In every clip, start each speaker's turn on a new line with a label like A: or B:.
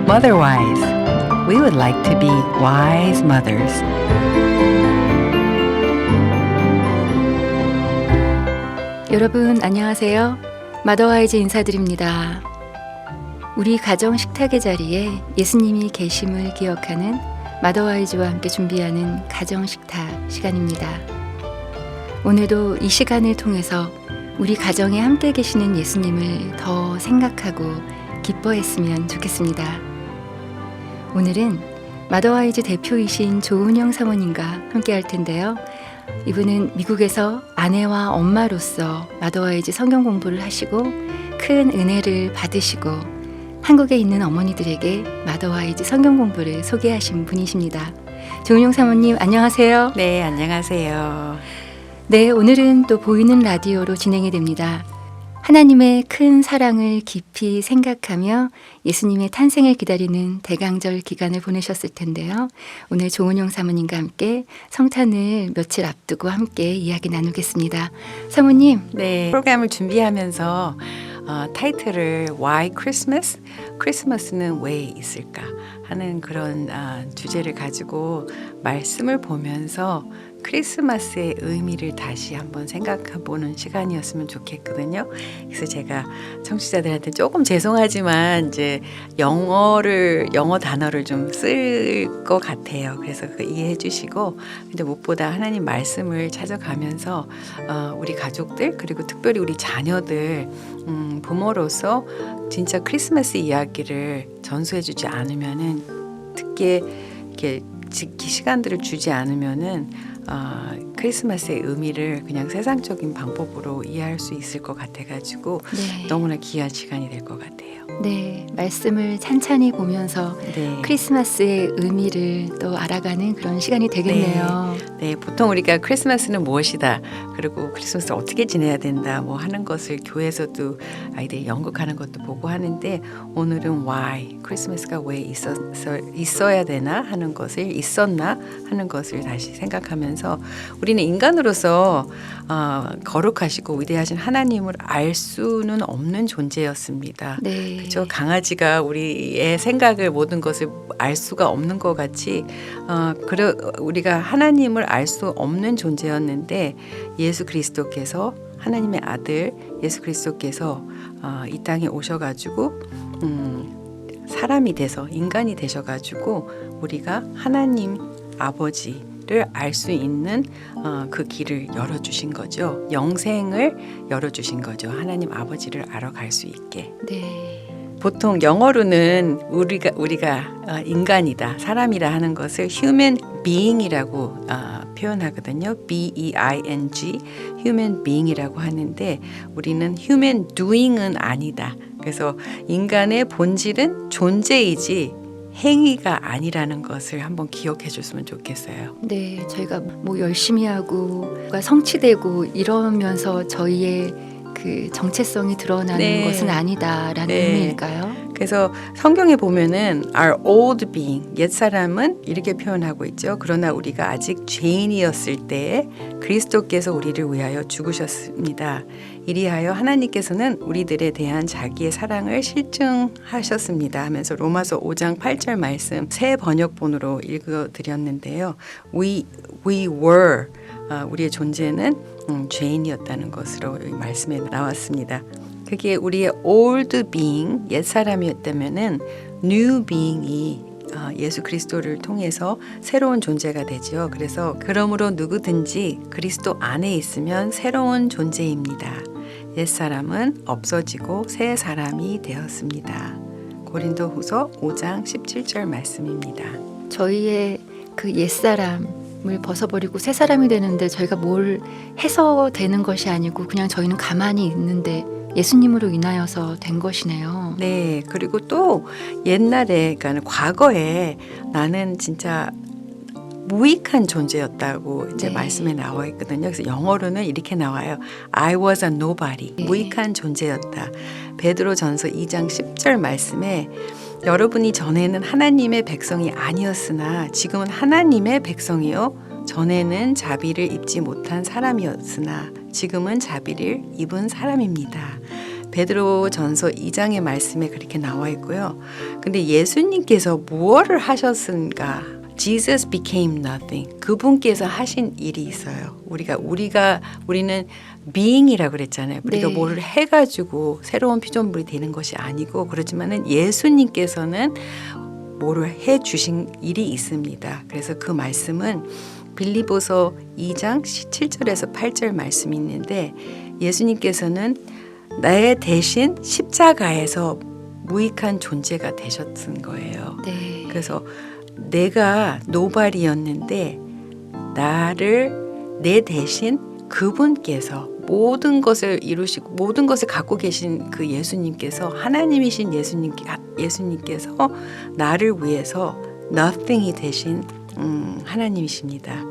A: Motherwise, we would like to be wise mothers.
B: 여러분 안녕하세요. 마더와이즈 인사드립니다. 우리 가정 식탁의 자리에 예수님이 계심을 기억하는 마더와이즈와 함께 준비하는 가정 식탁 시간입니다. 오늘도 이 시간을 통해서 우리 가정에 함께 계시는 예수님을 더 생각하고 기뻐했으면 좋겠습니다. 오늘은 마더와이즈 대표이신 조은영 사모님과 함께 할 텐데요. 이분은 미국에서 아내와 엄마로서 마더와이즈 성경 공부를 하시고 큰 은혜를 받으시고 한국에 있는 어머니들에게 마더와이즈 성경 공부를 소개하신 분이십니다. 조은영 사모님 안녕하세요.
A: 네, 안녕하세요.
B: 네, 오늘은 또 보이는 라디오로 진행이 됩니다. 하나님의 큰 사랑을 깊이 생각하며 예수님의 탄생을 기다리는 대강절 기간을 보내셨을 텐데요. 오늘 조은영 사모님과 함께 성탄을 며칠 앞두고 함께 이야기 나누겠습니다. 사모님.
A: 네, 프로그램을 준비하면서 타이틀을 Why Christmas? 크리스마스는 왜 있을까? 하는 그런 주제를 가지고 말씀을 보면서 크리스마스의 의미를 다시 한번 생각해 보는 시간이었으면 좋겠거든요. 그래서 제가 청취자들한테 조금 죄송하지만 이제 영어 단어를 좀 쓸 것 같아요. 그래서 이해해 주시고, 근데 무엇보다 하나님 말씀을 찾아가면서 우리 가족들 그리고 특별히 우리 자녀들 부모로서 진짜 크리스마스 이야기를 전수해 주지 않으면은 듣게 이렇게 시간들을 주지 않으면은 크리스마스의 의미를 그냥 세상적인 방법으로 이해할 수 있을 것 같아가지고
B: 네.
A: 너무나 귀한 시간이 될 것 같아요.
B: 네, 말씀을 찬찬히 보면서
A: 네.
B: 크리스마스의 의미를 또 알아가는 그런 시간이 되겠네요.
A: 네, 보통 우리가 크리스마스는 무엇이다, 그리고 크리스마스 어떻게 지내야 된다, 뭐 하는 것을 교회에서도 아이들이 연극하는 것도 보고 하는데, 오늘은 why, 크리스마스가 왜 있어야 되나 하는 것을, 있었나 하는 것을 다시 생각하면서 우리는 인간으로서 거룩하시고 위대하신 하나님을 알 수는 없는 존재였습니다.
B: 네.
A: 그렇죠. 강아지가 우리의 생각을, 모든 것을 알 수가 없는 것 같이 우리가 하나님을 알 수 없는 존재였는데, 예수 그리스도께서, 하나님의 아들 예수 그리스도께서 이 땅에 오셔가지고 사람이 돼서, 인간이 되셔가지고 우리가 하나님 아버지를 알 수 있는 그 길을 열어주신 거죠. 영생을 열어주신 거죠. 하나님 아버지를 알아갈 수 있게.
B: 네.
A: 보통 영어로는 우리가 인간이다, 사람이라 하는 것을 human being이라고 표현하거든요. B-E-I-N-G, human being이라고 하는데, 우리는 human doing은 아니다. 그래서 인간의 본질은 존재이지 행위가 아니라는 것을 한번 기억해 줬으면 좋겠어요.
B: 네, 저희가 뭐 열심히 하고 성취되고 이러면서 저희의 그 정체성이 드러나는
A: 네.
B: 것은 아니다라는
A: 네.
B: 의미일까요?
A: 그래서 성경에 보면은 our old being, 옛사람은 이렇게 표현하고 있죠. 그러나 우리가 아직 죄인이었을 때에 그리스도께서 우리를 위하여 죽으셨습니다. 이리하여 하나님께서는 우리들에 대한 자기의 사랑을 실증하셨습니다 하면서 로마서 5장 8절 말씀 새 번역본으로 읽어드렸는데요. We were, 우리의 존재는 죄인이었다는 것으로 이 말씀에 나왔습니다. 그게 우리의 old being, 옛사람이었다면은 new being이 예수 그리스도를 통해서 새로운 존재가 되죠. 그래서 그러므로 누구든지 그리스도 안에 있으면 새로운 존재입니다. 옛사람은 없어지고 새 사람이 되었습니다. 고린도후서 5장 17절 말씀입니다.
B: 저희의 그 옛사람을 벗어버리고 새 사람이 되는데 저희가 뭘 해서 되는 것이 아니고 그냥 저희는 가만히 있는데 예수님으로 인하여서 된 것이네요.
A: 네, 그리고 또 옛날에, 그러니까 과거에 나는 진짜 무익한 존재였다고 이제
B: 네.
A: 말씀에 나와 있거든요. 그래서 영어로는 이렇게 나와요. I was a nobody.
B: 네.
A: 무익한 존재였다. 베드로전서 2장 10절 말씀에 여러분이 전에는 하나님의 백성이 아니었으나 지금은 하나님의 백성이요 전에는 자비를 입지 못한 사람이었으나 지금은 자비를 입은 사람입니다. 베드로 전서 2장의 말씀에 그렇게 나와 있고요. 근데 예수님께서 무엇을 하셨은가? Jesus became nothing. 그분께서 하신 일이 있어요. 우리는 being이라고 그랬잖아요. 우리가
B: 네.
A: 뭐를 해가지고 새로운 피조물이 되는 것이 아니고 그렇지만은 예수님께서는 뭐를 해주신 일이 있습니다. 그래서 그 말씀은 빌립보서 2장 7절에서 8절 말씀이 있는데 예수님께서는 나의 대신 십자가에서 무익한 존재가 되셨던 거예요.
B: 네.
A: 그래서 내가 노발이었는데 나를 내 대신 그분께서 모든 것을 이루시고 모든 것을 갖고 계신 그 예수님께서 하나님이신 예수님께서 나를 위해서 nothing이 되신 하나님이십니다.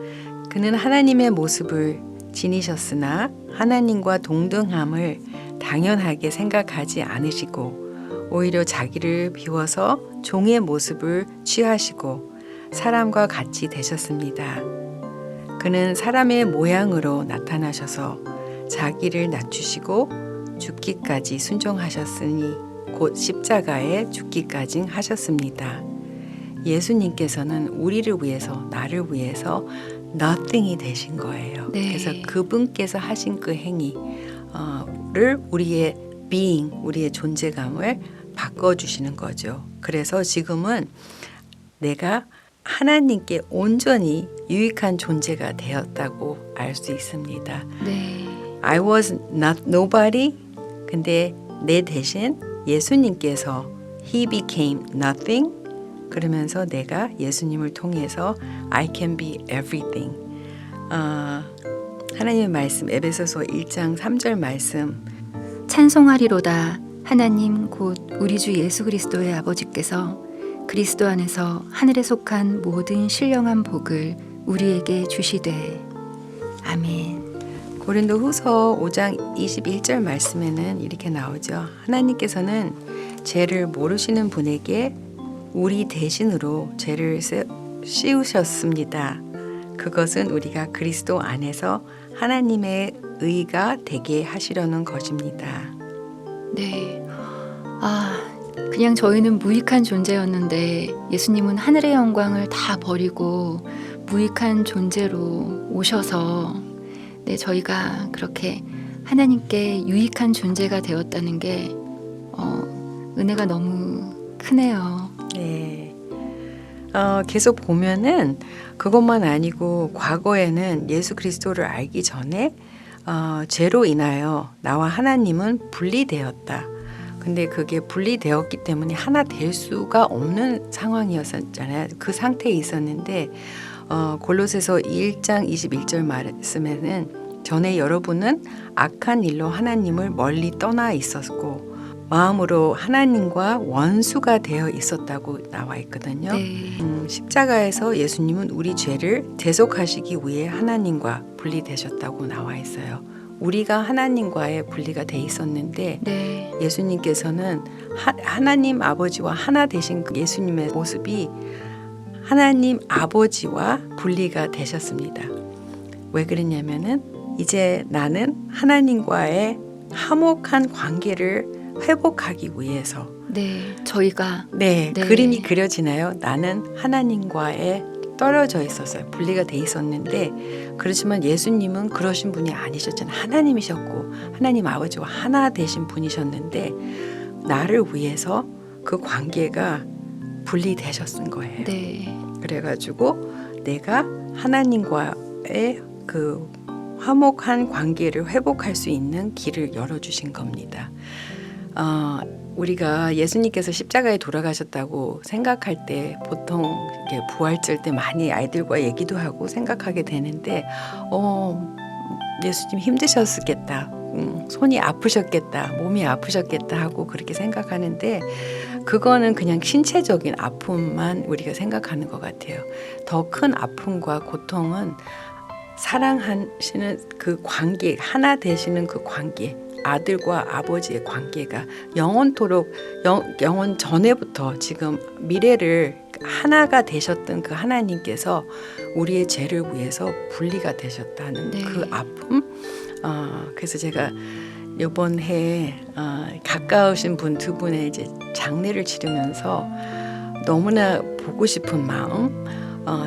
A: 그는 하나님의 모습을 지니셨으나 하나님과 동등함을 당연하게 생각하지 않으시고 오히려 자기를 비워서 종의 모습을 취하시고 사람과 같이 되셨습니다. 그는 사람의 모양으로 나타나셔서 자기를 낮추시고 죽기까지 순종하셨으니 곧 십자가에 죽기까지 하셨습니다. 예수님께서는 우리를 위해서 나를 위해서 nothing이 되신 거예요.
B: 네.
A: 그래서 그분께서 하신 그 행위를 우리의 being, 우리의 존재감을 바꿔주시는 거죠. 그래서 지금은 내가 하나님께 온전히 유익한 존재가 되었다고 알 수 있습니다.
B: 네.
A: I was not nobody. 근데 내 대신 예수님께서 He became nothing. 그러면서 내가 예수님을 통해서 I can be everything. 하나님의 말씀 에베소서 1장 3절 말씀
B: 찬송하리로다. 하나님 곧 우리 주 예수 그리스도의 아버지께서 그리스도 안에서 하늘에 속한 모든 신령한 복을 우리에게 주시되. 아멘.
A: 고린도 후서 5장 21절 말씀에는 이렇게 나오죠. 하나님께서는 죄를 모르시는 분에게 우리 대신으로 죄를 씌우셨습니다. 그것은 우리가 그리스도 안에서 하나님의 의가 되게 하시려는 것입니다.
B: 네. 그냥 저희는 무익한 존재였는데 예수님은 하늘의 영광을 다 버리고 무익한 존재로 오셔서 저희가 그렇게 하나님께 유익한 존재가 되었다는 게 은혜가 너무 크네요.
A: 네. 계속 보면은 그것만 아니고 과거에는 예수 그리스도를 알기 전에 죄로 인하여 나와 하나님은 분리되었다. 근데 그게 분리되었기 때문에 하나 될 수가 없는 상황이었잖아요. 그 상태에 있었는데 골로새서 1장 21절 말씀에는 전에 여러분은 악한 일로 하나님을 멀리 떠나 있었고 마음으로 하나님과 원수가 되어 있었다고 나와 있거든요.
B: 네.
A: 십자가에서 예수님은 우리 죄를 대속하시기 위해 하나님과 분리되셨다고 나와 있어요. 우리가 하나님과의 분리가 돼 있었는데
B: 네.
A: 예수님께서는 하나님 아버지와 하나 되신 그 예수님의 모습이 하나님 아버지와 분리가 되셨습니다. 왜 그러냐면은 이제 나는 하나님과의 화목한 관계를 회복하기 위해서
B: 저희가
A: 네. 그림이 그려지나요? 나는 하나님과의 떨어져 있었어요. 분리가 돼 있었는데 그렇지만 예수님은 그러신 분이 아니셨잖아요. 하나님이셨고 하나님 아버지와 하나 되신 분이셨는데 나를 위해서 그 관계가 분리되셨은 거예요.
B: 네.
A: 그래가지고 내가 하나님과의 그 화목한 관계를 회복할 수 있는 길을 열어주신 겁니다. 우리가 예수님께서 십자가에 돌아가셨다고 생각할 때 보통 이렇게 부활절 때 많이 아이들과 얘기도 하고 생각하게 되는데 예수님 힘드셨겠다. 손이 아프셨겠다. 몸이 아프셨겠다 하고 그렇게 생각하는데 그거는 그냥 신체적인 아픔만 우리가 생각하는 것 같아요. 더 큰 아픔과 고통은 사랑하시는 그 관계, 하나 되시는 그 관계, 아들과 아버지의 관계가 영원토록 영원 전에부터 지금 미래를 하나가 되셨던 그 하나님께서 우리의 죄를 위해서 분리가 되셨다는
B: 네.
A: 그 아픔. 그래서 제가 이번 해에 가까우신 분 두 분의 이제 장례를 치르면서 너무나 보고 싶은 마음,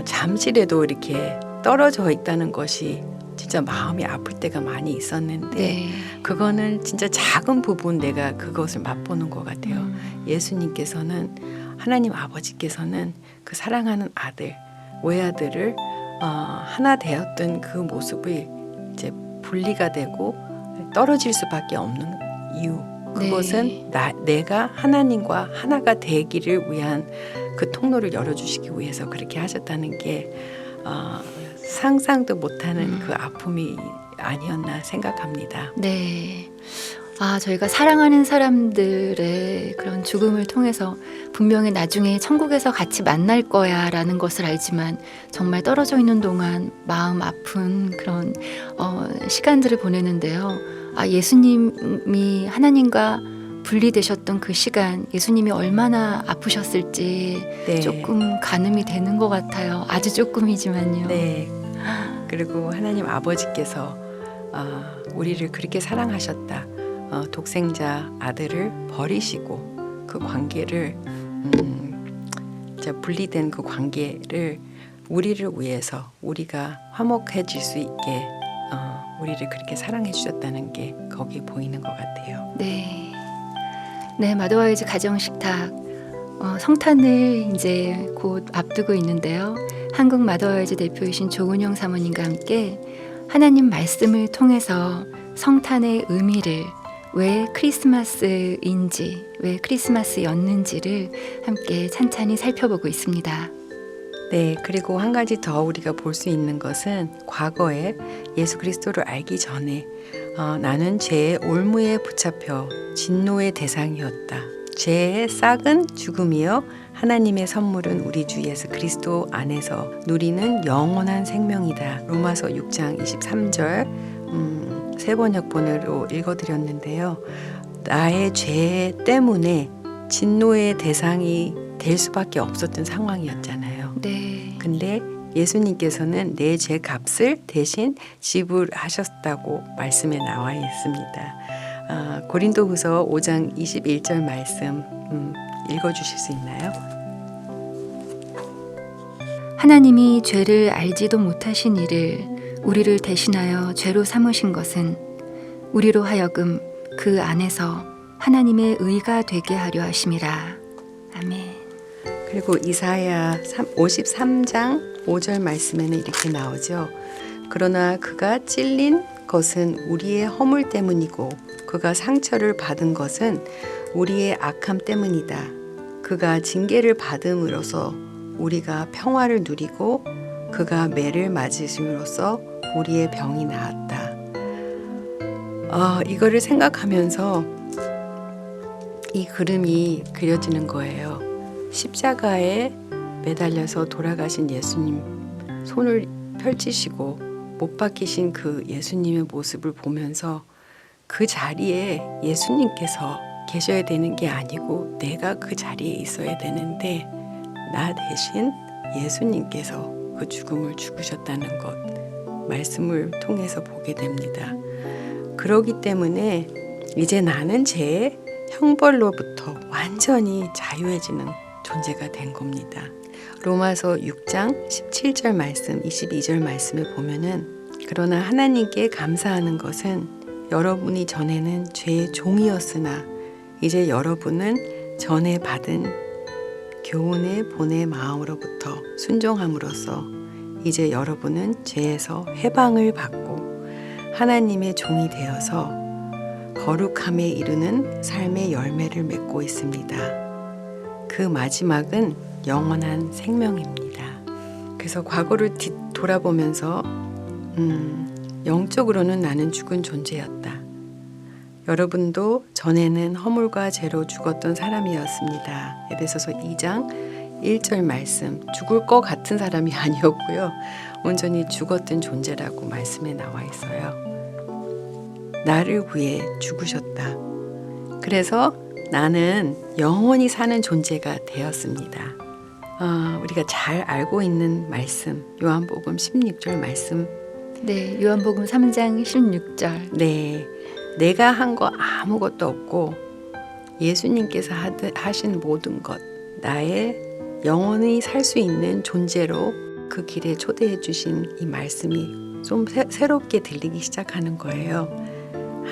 A: 잠시라도 이렇게 떨어져 있다는 것이 진짜 마음이 아플 때가 많이 있었는데
B: 네.
A: 그거는 진짜 작은 부분 내가 그것을 맛보는 것 같아요. 예수님께서는 하나님 아버지께서는 그 사랑하는 아들, 외아들을 하나 되었던 그 모습이 이제 분리가 되고 떨어질 수밖에 없는 이유. 그것은 내가 하나님과 하나가 되기를 위한 그 통로를 열어주시기 위해서 그렇게 하셨다는 게 상상도 못하는 그 아픔이 아니었나 생각합니다.
B: 네. 저희가 사랑하는 사람들의 그런 죽음을 통해서 분명히 나중에 천국에서 같이 만날 거야 라는 것을 알지만 정말 떨어져 있는 동안 마음 아픈 그런 시간들을 보내는데요. 예수님이 하나님과 분리되셨던 그 시간, 예수님이 얼마나 아프셨을지
A: 네.
B: 조금 가늠이 되는 것 같아요. 아주 조금이지만요.
A: 네. 그리고 하나님 아버지께서 우리를 그렇게 사랑하셨다. 독생자 아들을 버리시고 그 관계를 분리된 그 관계를 우리를 위해서 우리가 화목해질 수 있게 우리를 그렇게 사랑해 주셨다는 게 거기 보이는 것 같아요.
B: 네. 네, 마더와이즈 가정식탁 성탄을 이제 곧 앞두고 있는데요. 한국 마더와이즈 대표이신 조은영 사모님과 함께 하나님 말씀을 통해서 성탄의 의미를 왜 크리스마스인지, 왜 크리스마스였는지를 함께 찬찬히 살펴보고 있습니다.
A: 네, 그리고 한 가지 더 우리가 볼 수 있는 것은 과거에 예수 그리스도를 알기 전에 나는 죄의 올무에 붙잡혀 진노의 대상이었다. 죄의 싹은 죽음이요 하나님의 선물은 우리 주 예수 그리스도 안에서 누리는 영원한 생명이다. 로마서 6장 23절 세 번역본으로 읽어드렸는데요. 나의 죄 때문에 진노의 대상이 될 수밖에 없었던 상황이었잖아요.
B: 네.
A: 근데 예수님께서는 내 죄 값을 대신 지불하셨다고 말씀에 나와 있습니다. 고린도후서 5장 21절 말씀 읽어주실 수 있나요?
B: 하나님이 죄를 알지도 못하신 이를 우리를 대신하여 죄로 삼으신 것은 우리로 하여금 그 안에서 하나님의 의가 되게 하려 하심이라. 아멘.
A: 그리고 이사야 53장 5절 말씀에는 이렇게 나오죠. 그러나 그가 찔린 것은 우리의 허물 때문이고 그가 상처를 받은 것은 우리의 악함 때문이다. 그가 징계를 받음으로써 우리가 평화를 누리고 그가 매를 맞으심으로써 우리의 병이 나았다. 이거를 생각하면서 이 그림이 그려지는 거예요. 십자가에 매달려서 돌아가신 예수님 손을 펼치시고 못 박히신 그 예수님의 모습을 보면서 그 자리에 예수님께서 계셔야 되는 게 아니고 내가 그 자리에 있어야 되는데 나 대신 예수님께서 그 죽음을 죽으셨다는 것 말씀을 통해서 보게 됩니다. 그러기 때문에 이제 나는 죄의 형벌로부터 완전히 자유해지는 존재가 된 겁니다. 로마서 6장 17절 말씀, 22절 말씀에 보면은 그러나 하나님께 감사하는 것은 여러분이 전에는 죄의 종이었으나 이제 여러분은 전에 받은 교훈의 본의 마음으로부터 순종함으로써 이제 여러분은 죄에서 해방을 받고 하나님의 종이 되어서 거룩함에 이르는 삶의 열매를 맺고 있습니다. 그 마지막은 영원한 생명입니다. 그래서 과거를 뒤돌아보면서 영적으로는 나는 죽은 존재였다. 여러분도 전에는 허물과 죄로 죽었던 사람이었습니다. 에베소서 2장 1절 말씀, 죽을 것 같은 사람이 아니었고요. 온전히 죽었던 존재라고 말씀에 나와 있어요. 나를 위해 죽으셨다. 그래서 나는 영원히 사는 존재가 되었습니다. 우리가 잘 알고 있는 말씀, 요한복음 16절 말씀.
B: 네, 요한복음 3장 16절.
A: 네, 내가 한 거 아무것도 없고 예수님께서 하신 모든 것, 나의 영원히 살 수 있는 존재로 그 길에 초대해 주신 이 말씀이 좀 새롭게 들리기 시작하는 거예요.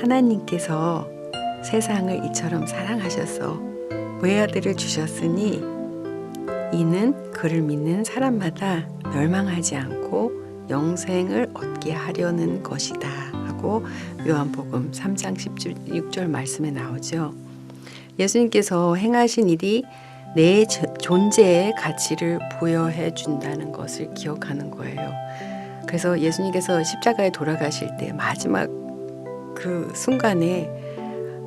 A: 하나님께서 세상을 이처럼 사랑하셔서 외아들을 주셨으니 이는 그를 믿는 사람마다 멸망하지 않고 영생을 얻게 하려는 것이다 하고 요한복음 3장 16절 말씀에 나오죠. 예수님께서 행하신 일이 내 존재의 가치를 부여해 준다는 것을 기억하는 거예요. 그래서 예수님께서 십자가에 돌아가실 때 마지막 그 순간에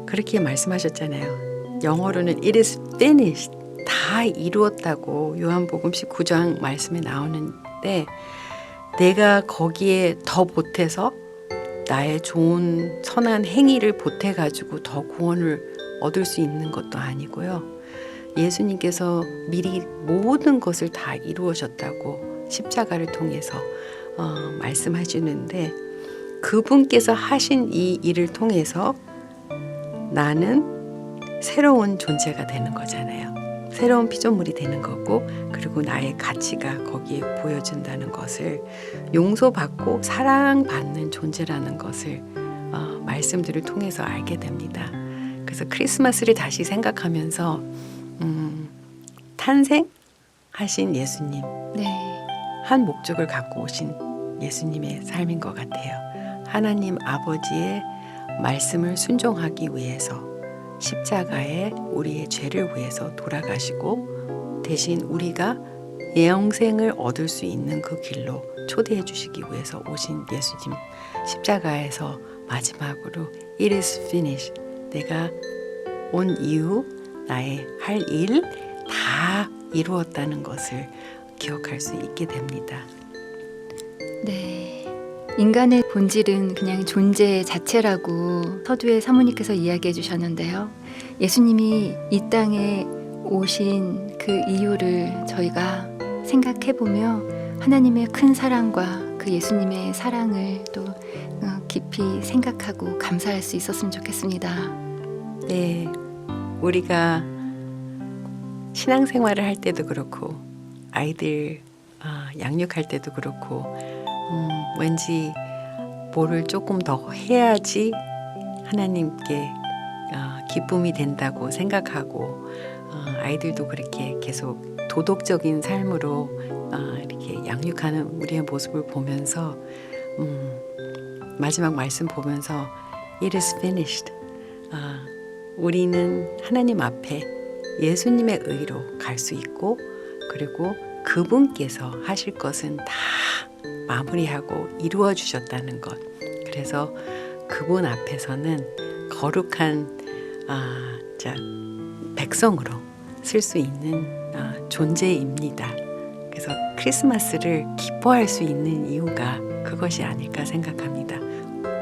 A: 그렇게 말씀하셨잖아요. 영어로는 It is finished. 다 이루었다고 요한복음 19장 말씀에 나오는데 내가 거기에 더 보태서 나의 좋은 선한 행위를 보태가지고 더 구원을 얻을 수 있는 것도 아니고요. 예수님께서 미리 모든 것을 다 이루으셨다고 십자가를 통해서 말씀하시는데 그분께서 하신 이 일을 통해서 나는 새로운 존재가 되는 거잖아요. 새로운 피조물이 되는 거고 그리고 나의 가치가 거기에 보여준다는 것을 용서받고 사랑받는 존재라는 것을 말씀들을 통해서 알게 됩니다. 그래서 크리스마스를 다시 생각하면서 탄생하신 예수님
B: 네.
A: 한 목적을 갖고 오신 예수님의 삶인 것 같아요. 하나님 아버지의 말씀을 순종하기 위해서 십자가에 우리의 죄를 위해서 돌아가시고 대신 우리가 영생을 얻을 수 있는 그 길로 초대해 주시기 위해서 오신 예수님 십자가에서 마지막으로 It is finished. 내가 온 이유 나의 할 일 다 이루었다는 것을 기억할 수 있게 됩니다.
B: 네. 인간의 본질은 그냥 존재 자체라고 서두에 사모님께서 이야기해 주셨는데요. 예수님이 이 땅에 오신 그 이유를 저희가 생각해 보며 하나님의 큰 사랑과 그 예수님의 사랑을 또 깊이 생각하고 감사할 수 있었으면 좋겠습니다.
A: 네, 우리가 신앙생활을 할 때도 그렇고 아이들 양육할 때도 그렇고 왠지 뭐를 조금 더 해야지 하나님께 기쁨이 된다고 생각하고 아이들도 그렇게 계속 도덕적인 삶으로 이렇게 양육하는 우리의 모습을 보면서 마지막 말씀 보면서 It is finished. 우리는 하나님 앞에 예수님의 의로 갈 수 있고 그리고 그분께서 하실 것은 다 마무리하고 이루어 주셨다는 것. 그래서 그분 앞에서는 거룩한 백성으로 쓸 쓸 수 있는 존재입니다. 그래서 크리스마스를 기뻐할 수 있는 이유가 그것이 아닐까 생각합니다.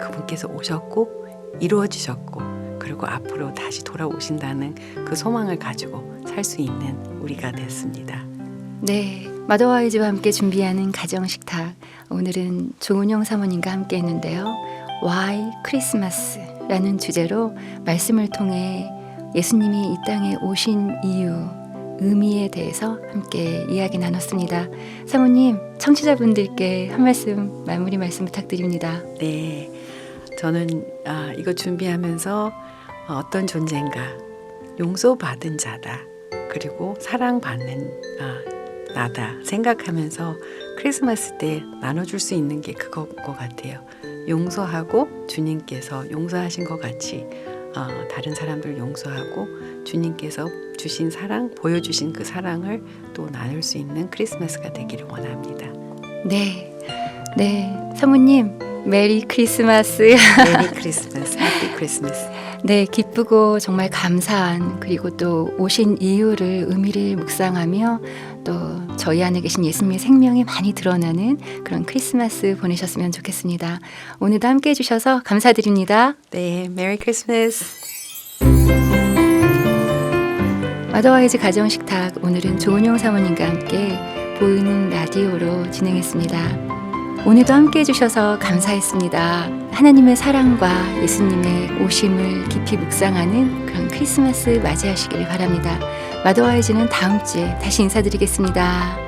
A: 그분께서 오셨고 이루어 주셨고 그리고 앞으로 다시 돌아오신다는 그 소망을 가지고 살 수 있는 우리가 됐습니다.
B: 네, 마더와이즈와 함께 준비하는 가정식탁. 오늘은 조은영 사모님과 함께 했는데요. Why Christmas? 라는 주제로 말씀을 통해 예수님이 이 땅에 오신 이유, 의미에 대해서 함께 이야기 나눴습니다. 사모님, 청취자분들께 한 말씀, 마무리 말씀 부탁드립니다.
A: 네, 저는 이거 준비하면서 어떤 존재인가, 용서받은 자다, 그리고 사랑받는 나다 생각하면서 크리스마스 때 나눠줄 수 있는 게 그것 것 같아요. 용서하고 주님께서 용서하신 것 같이 다른 사람들 용서하고 주님께서 주신 사랑, 보여주신 그 사랑을 또 나눌 수 있는 크리스마스가 되기를 원합니다.
B: 네, 사모님 메리 크리스마스.
A: 메리 크리스마스, 해피 크리스마스.
B: 네, 기쁘고 정말 감사한 그리고 또 오신 이유를 의미를 묵상하며 또 저희 안에 계신 예수님의 생명이 많이 드러나는 그런 크리스마스 보내셨으면 좋겠습니다. 오늘도 함께 해주셔서 감사드립니다.
A: 네, 메리 크리스마스.
B: 마더와이즈 가정식탁, 오늘은 조은영 사모님과 함께 보이는 라디오로 진행했습니다. 오늘도 함께 해주셔서 감사했습니다. 하나님의 사랑과 예수님의 오심을 깊이 묵상하는 그런 크리스마스 맞이하시기를 바랍니다. 마더와이즈는 다음 주에 다시 인사드리겠습니다.